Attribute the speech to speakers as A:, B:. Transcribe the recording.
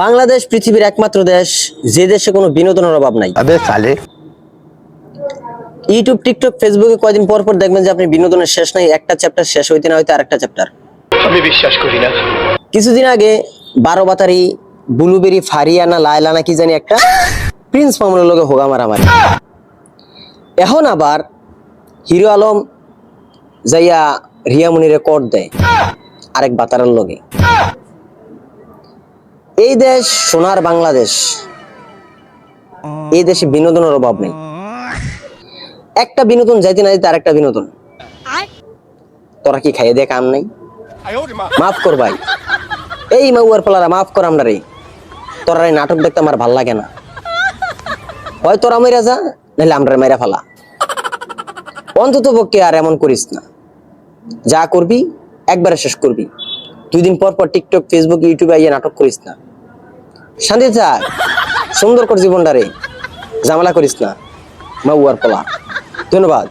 A: বাংলাদেশ পৃথিবীর একমাত্র দেশ যে দেশে কোনো বিনোদনের অভাব নাই।
B: अबे साले
A: ইউটিউব, টিকটক, ফেসবুকে কয়দিন পর পর দেখবেন যে আপনি বিনোদনের শেষ নাই, একটা চ্যাপ্টার শেষ হইতে না হইতে আরেকটা চ্যাপ্টার।
B: আমি বিশ্বাস করি না।
A: কিছুদিন আগে 12 বাতারি, ব্লুবেরি, ফারিয়ানা, লায়লানা কি জানি একটা প্রিন্স মামুনের লগে হোগা মারামারি। এখন আবার হিরো আলম যাইয়া রিয়ামনিরে কোর্ট দেয় আরেক বাতারের লগে। এই দেশ সোনার বাংলাদেশ, এই দেশে বিনোদনের অভাব নেই। একটা বিনোদন যাইতে না যাইতে আরেকটা বিনোদন। তোরা কি খাইয়ে দিয়ে কাম নাই? মাফ কর ভাই, এই মাউয়ার পালারা মাফ কর আমরা রে। তোরা এই নাটক দেখতে আমার ভাল লাগে না। হয় তোরা মেরা যা, নাহলে আমরা মেরা ফেলা। অন্তত পক্ষে আর এমন করিস না। যা করবি একবারে শেষ করবি। 2 দিন পর পর টিকটক, ফেসবুক, ইউটিউবে আইয়া নাটক করিস না। শান্তি থাক, সুন্দর কর জীবনটা রে, ঝামেলা করিস না মাউয়ার পালা। ধন্যবাদ।